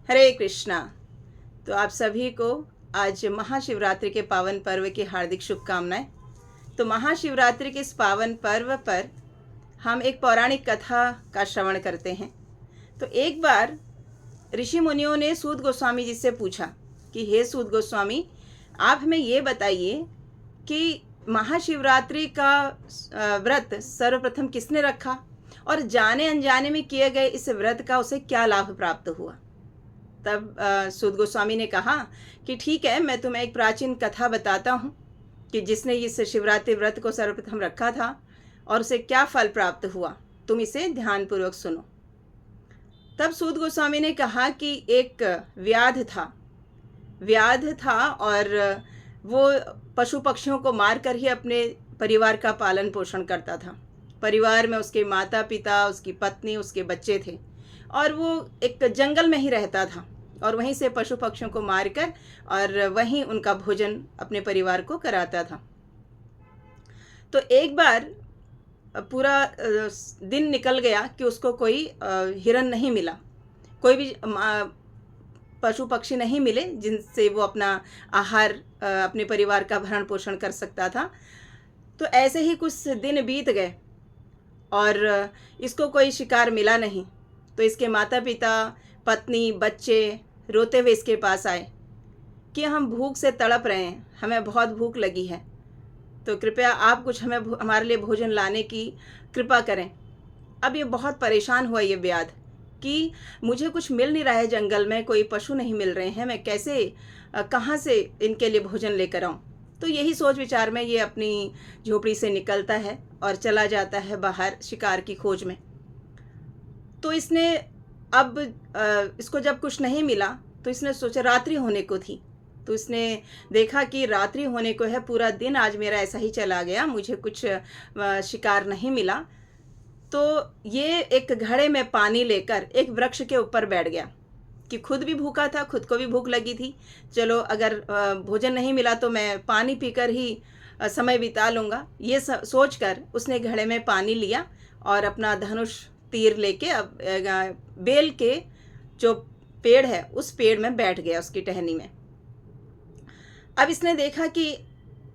हरे कृष्णा। तो आप सभी को आज महाशिवरात्रि के पावन पर्व की हार्दिक शुभकामनाएं। तो महाशिवरात्रि के इस पावन पर्व पर हम एक पौराणिक कथा का श्रवण करते हैं। तो एक बार ऋषि मुनियों ने सूत गोस्वामी जी से पूछा कि हे सूत गोस्वामी, आप हमें ये बताइए कि महाशिवरात्रि का व्रत सर्वप्रथम किसने रखा और जाने अनजाने में किए गए इस व्रत का उसे क्या लाभ प्राप्त हुआ। तब सूत गोस्वामी ने कहा कि ठीक है, मैं तुम्हें एक प्राचीन कथा बताता हूँ कि जिसने इस शिवरात्रि व्रत को सर्वप्रथम रखा था और उसे क्या फल प्राप्त हुआ। तुम इसे ध्यानपूर्वक सुनो। तब सूत गोस्वामी ने कहा कि एक व्याध था और वो पशु पक्षियों को मारकर ही अपने परिवार का पालन पोषण करता था। परिवार में उसके माता पिता, उसकी पत्नी, उसके बच्चे थे और वो एक जंगल में ही रहता था और वहीं से पशु पक्षियों को मारकर और वहीं उनका भोजन अपने परिवार को कराता था। तो एक बार पूरा दिन निकल गया कि उसको कोई हिरन नहीं मिला, कोई भी पशु पक्षी नहीं मिले जिनसे वो अपना आहार अपने परिवार का भरण पोषण कर सकता था। तो ऐसे ही कुछ दिन बीत गए और इसको कोई शिकार मिला नहीं। तो इसके माता पिता, पत्नी, बच्चे रोते हुए इसके पास आए कि हम भूख से तड़प रहे हैं, हमें बहुत भूख लगी है, तो कृपया आप कुछ हमारे लिए भोजन लाने की कृपा करें। अब ये बहुत परेशान हुआ ये व्याध कि मुझे कुछ मिल नहीं रहा है, जंगल में कोई पशु नहीं मिल रहे हैं, मैं कैसे कहाँ से इनके लिए भोजन लेकर आऊँ। तो यही सोच विचार में ये अपनी झोपड़ी से निकलता है और चला जाता है बाहर शिकार की खोज में। तो इसने अब इसको जब कुछ नहीं मिला तो इसने सोचा रात्रि होने को थी। तो इसने देखा कि रात्रि होने को है, पूरा दिन आज मेरा ऐसा ही चला गया, मुझे कुछ शिकार नहीं मिला। तो ये एक घड़े में पानी लेकर एक वृक्ष के ऊपर बैठ गया कि खुद भी भूखा था, खुद को भी भूख लगी थी, चलो अगर भोजन नहीं मिला तो मैं पानी पीकर ही समय बिता लूँगा। ये सोचकर उसने घड़े में पानी लिया और अपना धनुष तीर लेके अब बेल के जो पेड़ है उस पेड़ में बैठ गया उसकी टहनी में। अब इसने देखा कि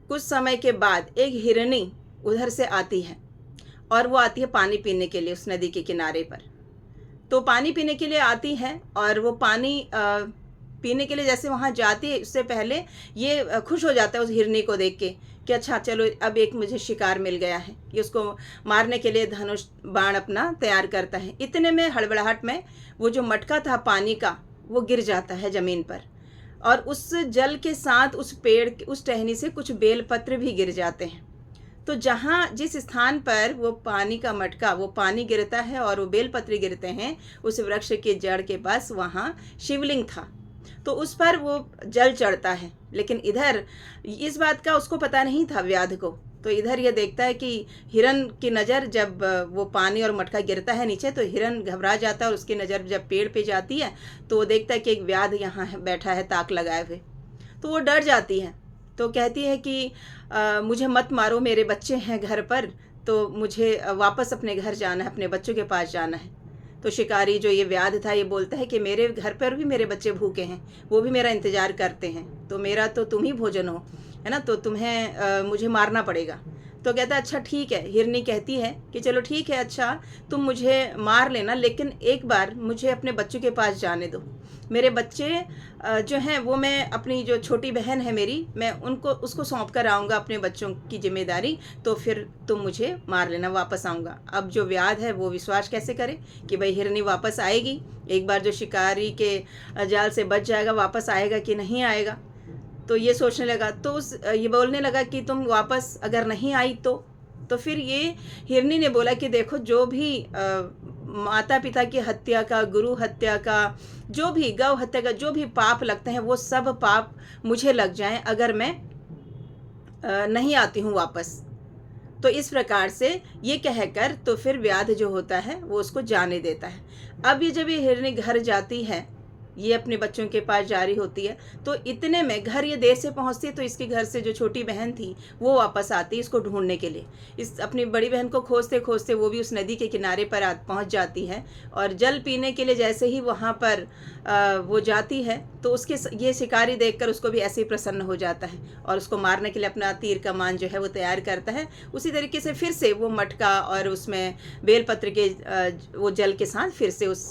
कुछ समय के बाद एक हिरनी उधर से आती है और वो आती है पानी पीने के लिए उस नदी के किनारे पर। तो पानी पीने के लिए आती है और वो पानी पीने के लिए जैसे वहाँ जाती है उससे पहले ये खुश हो जाता है उस हिरनी को देख के कि अच्छा चलो अब एक मुझे शिकार मिल गया है। ये उसको मारने के लिए धनुष बाण अपना तैयार करता है। इतने में हड़बड़ाहट में वो जो मटका था पानी का वो गिर जाता है ज़मीन पर और उस जल के साथ उस पेड़ उस टहनी से कुछ बेलपत्र भी गिर जाते हैं। तो जहाँ जिस स्थान पर वो पानी का मटका वो पानी गिरता है और वो बेलपत्र गिरते हैं उस वृक्ष के जड़ के पास वहाँ शिवलिंग था। तो उस पर वो जल चढ़ता है, लेकिन इधर इस बात का उसको पता नहीं था व्याध को। तो इधर ये देखता है कि हिरन की नज़र जब वो पानी और मटका गिरता है नीचे तो हिरन घबरा जाता है और उसकी नज़र जब पेड़ पे जाती है तो वो देखता है कि एक व्याध यहाँ बैठा है ताक लगाए हुए। तो वो डर जाती है, तो कहती है कि मुझे मत मारो, मेरे बच्चे हैं घर पर, तो मुझे वापस अपने घर जाना है, अपने बच्चों के पास जाना है। तो शिकारी जो ये व्याध था ये बोलता है कि मेरे घर पर भी मेरे बच्चे भूखे हैं, वो भी मेरा इंतज़ार करते हैं, तो मेरा तो तुम ही भोजन हो, है ना, तो तुम्हें मुझे मारना पड़ेगा। तो कहता है अच्छा ठीक है। हिरनी कहती है कि चलो ठीक है, अच्छा तुम मुझे मार लेना, लेकिन एक बार मुझे अपने बच्चों के पास जाने दो। मेरे बच्चे जो हैं वो मैं अपनी जो छोटी बहन है मेरी, मैं उसको सौंप कर आऊँगा अपने बच्चों की जिम्मेदारी, तो फिर तुम मुझे मार लेना, वापस आऊँगा। अब जो व्याध है वो विश्वास कैसे करे कि भाई हिरनी वापस आएगी, एक बार जो शिकारी के जाल से बच जाएगा वापस आएगा कि नहीं आएगा। तो ये सोचने लगा, तो ये बोलने लगा कि तुम वापस अगर नहीं आई तो फिर ये हिरनी ने बोला कि देखो जो भी माता पिता की हत्या का, गुरु हत्या का, जो भी गौ हत्या का जो भी पाप लगते हैं वो सब पाप मुझे लग जाएं अगर मैं नहीं आती हूँ वापस। तो इस प्रकार से ये कहकर तो फिर व्याध जो होता है वो उसको जाने देता है। अब ये जब ये हिरनी घर जाती है ये अपने बच्चों के पास जा रही होती है। तो इतने में घर ये देर से पहुंचती है, तो इसके घर से जो छोटी बहन थी वो वापस आती है इसको ढूंढने के लिए। इस अपनी बड़ी बहन को खोजते खोजते वो भी उस नदी के किनारे पर पहुंच जाती है, और जल पीने के लिए जैसे ही वहाँ पर वो जाती है तो उसके ये शिकारी देखकर उसको भी ऐसे ही प्रसन्न हो जाता है, और उसको मारने के लिए अपना तीर कमान जो है वो तैयार करता है। उसी तरीके से फिर से वो मटका और उसमें बेलपत्र के वो जल के साथ फिर से उस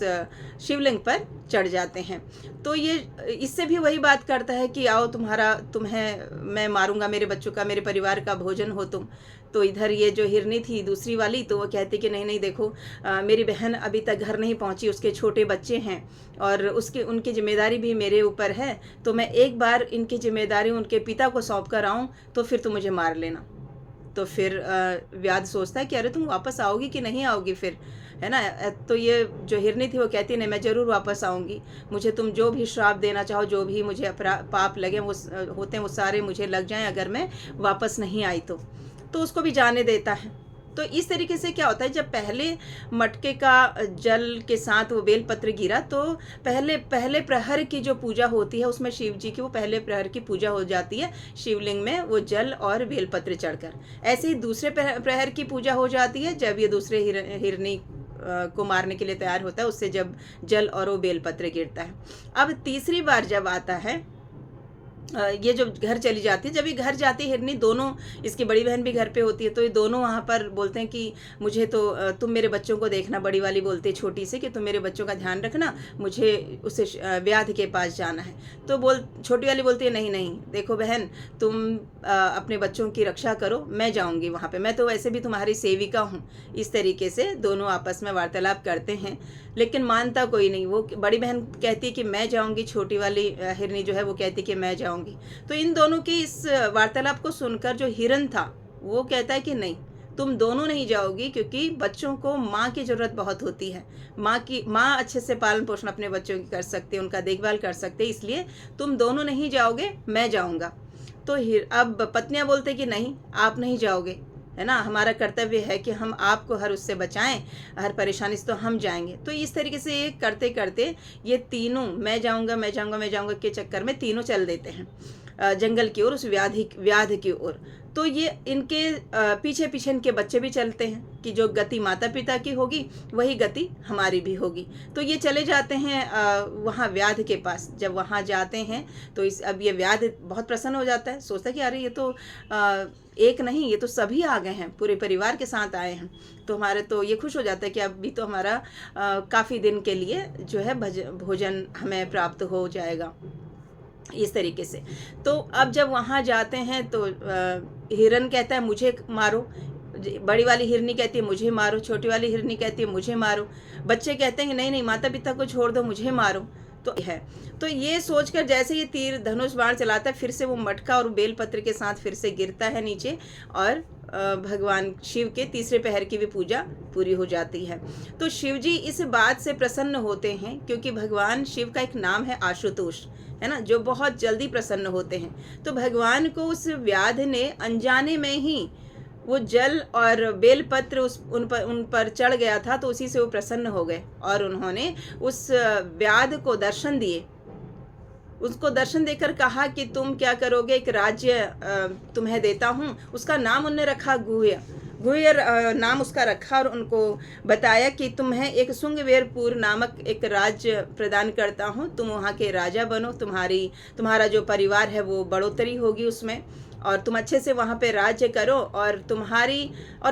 शिवलिंग पर चढ़ जाते हैं। तो ये इससे भी वही बात करता है कि आओ तुम्हें मैं मारूंगा, मेरे बच्चों का, मेरे परिवार का भोजन हो तुम। तो इधर ये जो हिरनी थी दूसरी वाली, तो वो कहती कि नहीं नहीं देखो, मेरी बहन अभी तक घर नहीं पहुंची, उसके छोटे बच्चे हैं और उनकी जिम्मेदारी भी मेरे ऊपर है, तो मैं एक बार इनकी जिम्मेदारी उनके पिता को सौंप कर आऊँ तो फिर तुम मुझे मार लेना। तो फिर व्याध सोचता है कि अरे तुम वापस आओगी कि नहीं आओगी फिर, है ना। तो ये जो हिरनी थी वो कहती नहीं, मैं ज़रूर वापस आऊँगी, मुझे तुम जो भी श्राप देना चाहो, जो भी मुझे पाप लगे वो होते हैं वो सारे मुझे लग जाएं अगर मैं वापस नहीं आई तो उसको भी जाने देता है। तो इस तरीके से क्या होता है, जब पहले मटके का जल के साथ वो बेलपत्र गिरा तो पहले प्रहर की जो पूजा होती है उसमें शिव जी की वो पहले प्रहर की पूजा हो जाती है शिवलिंग में वो जल और बेलपत्र चढ़कर। ऐसे ही दूसरे प्रहर की पूजा हो जाती है जब ये दूसरे हिरनी को मारने के लिए तैयार होता है, उससे जब जल और वो बेलपत्र गिरता है। अब तीसरी बार जब आता है, ये जो घर चली जाती है, जब ये घर जाती है हिरनी, दोनों, इसकी बड़ी बहन भी घर पे होती है, तो ये दोनों वहाँ पर बोलते हैं कि मुझे तो तुम मेरे बच्चों को देखना। बड़ी वाली बोलती है छोटी से कि तुम मेरे बच्चों का ध्यान रखना, मुझे उसे व्याध के पास जाना है। तो छोटी वाली बोलती है नहीं नहीं देखो बहन, तुम अपने बच्चों की रक्षा करो, मैं जाऊँगी वहाँ पर, मैं तो वैसे भी तुम्हारी सेविका हूँ। इस तरीके से दोनों आपस में वार्तालाप करते हैं, लेकिन मानता कोई नहीं। वो बड़ी बहन कहती है कि मैं जाऊँगी, छोटी वाली हिरनी जो है वो कहती है कि मैं जाऊँगी। तो इन दोनों की इस वार्तालाप को सुनकर जो हिरन था वो कहता है कि नहीं, तुम दोनों नहीं जाओगी, क्योंकि बच्चों को माँ की ज़रूरत बहुत होती है। माँ अच्छे से पालन पोषण अपने बच्चों की कर सकते हैं, उनका देखभाल कर सकते हैं, इसलिए तुम दोनों नहीं जाओगे, मैं जाऊँगा। तो अब पत्नियाँ बोलते कि नहीं, आप नहीं जाओगे, है ना, हमारा कर्तव्य है कि हम आपको हर उससे बचाएं, हर परेशानी से तो हम जाएंगे। तो इस तरीके से ये करते करते ये तीनों मैं जाऊंगा मैं जाऊंगा मैं जाऊंगा के चक्कर में तीनों चल देते हैं जंगल की ओर, उस व्याध की ओर। तो ये इनके पीछे पीछे इनके बच्चे भी चलते हैं कि जो गति माता पिता की होगी वही गति हमारी भी होगी। तो ये चले जाते हैं वहाँ व्याध के पास। जब वहाँ जाते हैं तो अब ये व्याध बहुत प्रसन्न हो जाता है, सोचता है कि अरे ये तो एक नहीं, ये तो सभी आ गए हैं, पूरे परिवार के साथ आए हैं, तो हमारे तो ये खुश हो जाता है कि अभी तो हमारा काफ़ी दिन के लिए जो है भोजन हमें प्राप्त हो जाएगा, इस तरीके से। तो अब जब वहाँ जाते हैं तो हिरन कहता है मुझे मारो, बड़ी वाली हिरनी कहती है मुझे मारो, छोटी वाली हिरनी कहती है मुझे मारो, बच्चे कहते हैं कि नहीं नहीं माता पिता को छोड़ दो, मुझे मारो। तो ये सोचकर जैसे ये तीर धनुष बाण चलाता है, फिर से वो मटका और बेलपत्र के साथ फिर से गिरता है नीचे, और भगवान शिव के तीसरे पहर की भी पूजा पूरी हो जाती है। तो शिव जी इस बात से प्रसन्न होते हैं क्योंकि भगवान शिव का एक नाम है आशुतोष, है ना, जो बहुत जल्दी प्रसन्न होते हैं। तो भगवान को उस व्याध ने अनजाने में ही वो जल और बेलपत्र उन पर चढ़ गया था, तो उसी से वो प्रसन्न हो गए और उन्होंने उस व्याध को दर्शन दिए। उसको दर्शन देकर कहा कि तुम क्या करोगे, एक राज्य तुम्हें देता हूँ। उसका नाम उन्होंने रखा गुह्यर नाम उसका रखा, और उनको बताया कि तुम्हें एक सुंगवेरपुर नामक एक राज्य प्रदान करता हूँ, तुम वहाँ के राजा बनो, तुम्हारा जो परिवार है वो बढ़ोतरी होगी उसमें, और तुम अच्छे से वहाँ पे राज्य करो और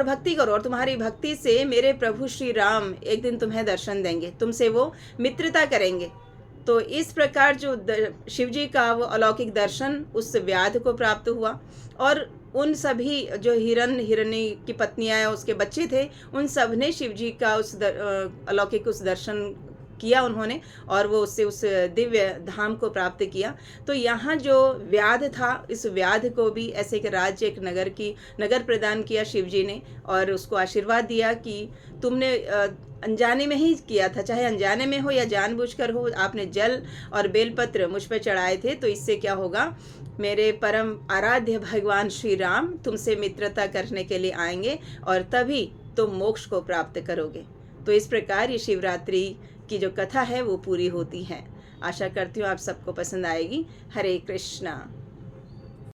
भक्ति करो, और तुम्हारी भक्ति से मेरे प्रभु श्री राम एक दिन तुम्हें दर्शन देंगे, तुमसे वो मित्रता करेंगे। तो इस प्रकार जो शिव जी का वो अलौकिक दर्शन उस व्याध को प्राप्त हुआ, और उन सभी जो हिरनी की पत्नियाँ उसके बच्चे थे, उन सब ने शिव जी का उस अलौकिक उस दर्शन किया उन्होंने, और वो उससे उस दिव्य धाम को प्राप्त किया। तो यहाँ जो व्याध था, इस व्याध को भी ऐसे एक राज्य, एक नगर प्रदान किया शिव जी ने, और उसको आशीर्वाद दिया कि तुमने अनजाने में ही किया था, चाहे अनजाने में हो या जानबूझकर हो, आपने जल और बेलपत्र मुझ पर चढ़ाए थे, तो इससे क्या होगा, मेरे परम आराध्य भगवान श्री राम तुमसे मित्रता करने के लिए आएंगे और तभी तुम मोक्ष को प्राप्त करोगे। तो इस प्रकार ये शिवरात्रि की जो कथा है वो पूरी होती है। आशा करती हूँ आप सबको पसंद आएगी। हरे कृष्णा।